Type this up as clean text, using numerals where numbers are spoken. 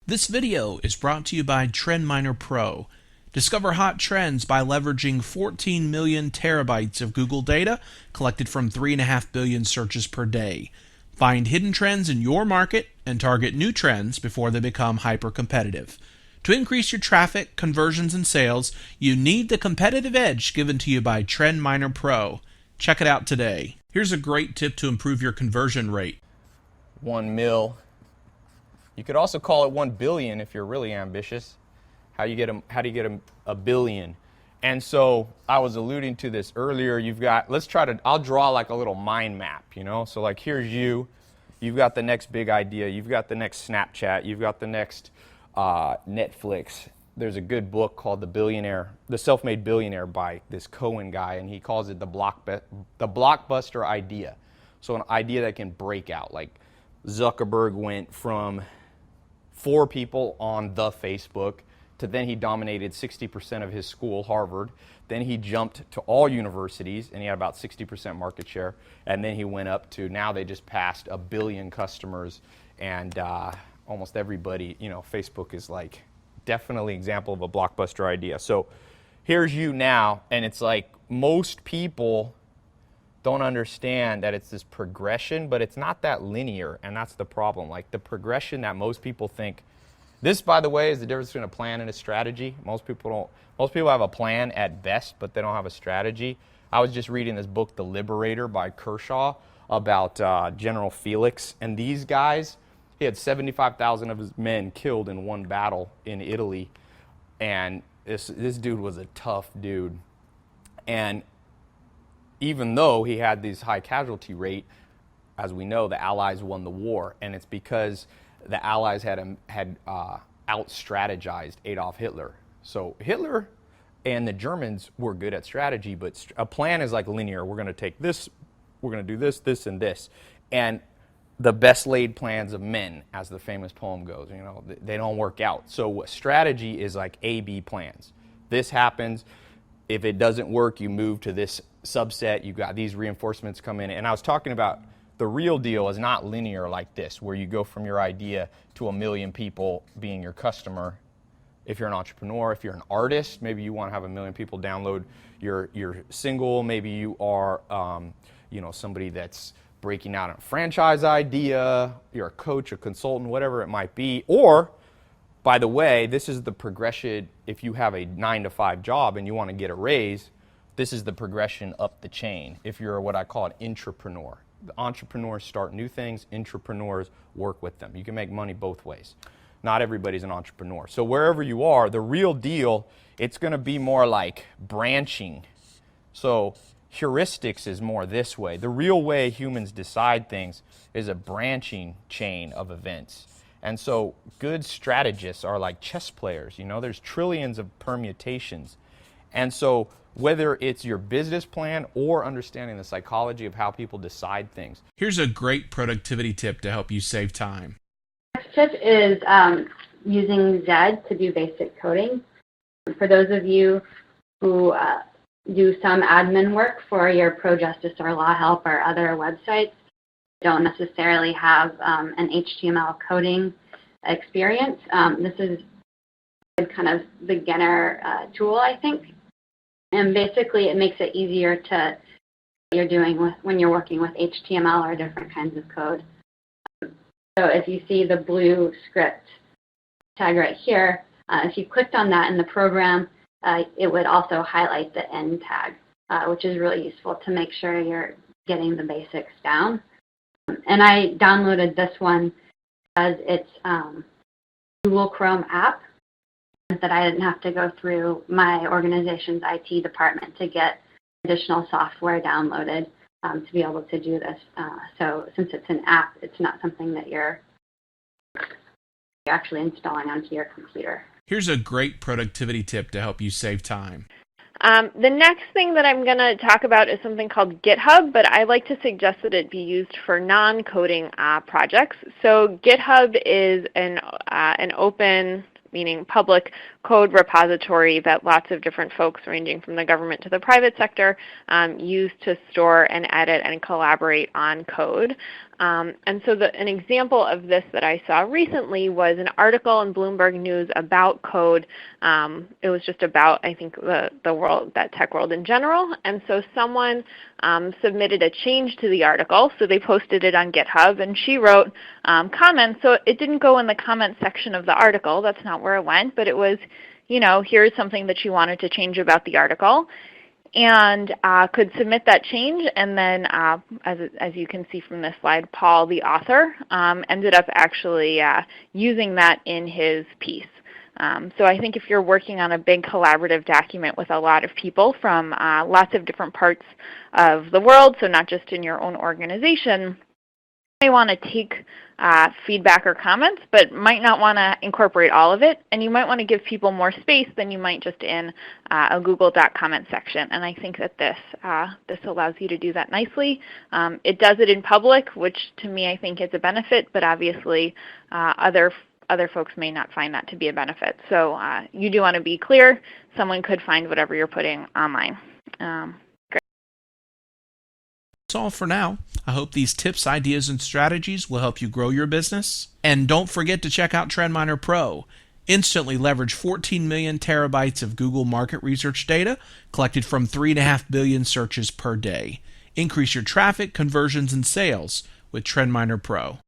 This video is brought to you by TrendMiner Pro. Discover hot trends by leveraging 14 million terabytes of Google data collected from 3.5 billion searches per day. Find hidden trends in your market and target new trends before they become hyper-competitive. To increase your traffic, conversions, and sales, you need the competitive edge given to you by TrendMiner Pro. Check it out today. Here's a great tip to improve your conversion rate. 1 mil. You could also call it 1 billion if you're really ambitious. How do you get a billion? And so I was alluding to this earlier. I'll draw like a little mind map, So like here's you've got the next big idea, you've got the next Snapchat, you've got the next Netflix. There's a good book called The Self-Made Billionaire by this Cohen guy, and he calls it the blockbuster idea. So an idea that can break out. Like Zuckerberg went from 4 people on the Facebook to then he dominated 60% of his school, Harvard. Then he jumped to all universities, and he had about 60% market share. And then he went up to, now they just passed 1 billion customers, and almost everybody, Facebook is like definitely an example of a blockbuster idea. So here's you now, and it's like most people don't understand that it's this progression, but it's not that linear, and that's the problem. Like the progression that most people think. This, by the way, is the difference between a plan and a strategy. Most people have a plan at best, but they don't have a strategy. I was just reading this book, The Liberator by Kershaw, about General Felix. And these guys, he had 75,000 of his men killed in one battle in Italy. And this dude was a tough dude. And even though he had this high casualty rate, as we know, the Allies won the war. And it's because the Allies had out-strategized Adolf Hitler. So Hitler and the Germans were good at strategy, but a plan is like linear. We're going to take this, we're going to do this, this, and this. And the best laid plans of men, as the famous poem goes, they don't work out. So strategy is like A-B plans. This happens. If it doesn't work, you move to this subset. You've got these reinforcements come in. And I was talking about the real deal is not linear like this, where you go from your idea to 1 million people being your customer. If you're an entrepreneur, if you're an artist, maybe you want to have 1 million people download your single. Maybe you are, somebody that's breaking out a franchise idea. You're a coach, a consultant, whatever it might be. Or, by the way, this is the progression. If you have a 9-to-5 job and you want to get a raise, this is the progression up the chain. If you're what I call an intrapreneur. The entrepreneurs start new things, intrapreneurs work with them. You can make money both ways. Not everybody's an entrepreneur. So wherever you are, the real deal, it's going to be more like branching. So heuristics is more this way. The real way humans decide things is a branching chain of events. And so good strategists are like chess players. There's trillions of permutations. And so whether it's your business plan or understanding the psychology of how people decide things. Here's a great productivity tip to help you save time. Next tip is using Zed to do basic coding. For those of you who do some admin work for your pro-justice or law help or other websites, don't necessarily have an HTML coding experience, this is a kind of beginner tool, I think. And basically, it makes it easier to what you're doing when you're working with HTML or different kinds of code. So if you see the blue script tag right here, if you clicked on that in the program, it would also highlight the end tag, which is really useful to make sure you're getting the basics down. And I downloaded this one as it's Google Chrome app, that I didn't have to go through my organization's IT department to get additional software downloaded to be able to do this. So since it's an app, it's not something that you're actually installing onto your computer. Here's a great productivity tip to help you save time. The next thing that I'm going to talk about is something called GitHub, but I like to suggest that it be used for non-coding projects. So GitHub is an open, meaning public, code repository that lots of different folks ranging from the government to the private sector use to store and edit and collaborate on code. And so an example of this that I saw recently was an article in Bloomberg News about code. It was just about, I think, the world, that tech world in general. And so someone submitted a change to the article, so they posted it on GitHub, and she wrote comments. So it didn't go in the comment section of the article. That's not where it went, but it was, here's something that she wanted to change about the article, and could submit that change. And then, as you can see from this slide, Paul, the author, ended up actually using that in his piece. So I think if you're working on a big collaborative document with a lot of people from lots of different parts of the world, so not just in your own organization, you may want to take feedback or comments, but might not want to incorporate all of it, and you might want to give people more space than you might just in a Google Doc comment section. And I think that this allows you to do that nicely. It does it in public, which to me I think is a benefit, but obviously other folks may not find that to be a benefit. So you do want to be clear. Someone could find whatever you're putting online. That's all for now. I hope these tips, ideas, and strategies will help you grow your business. And don't forget to check out TrendMiner Pro. Instantly leverage 14 million terabytes of Google market research data collected from 3.5 billion searches per day. Increase your traffic, conversions, and sales with TrendMiner Pro.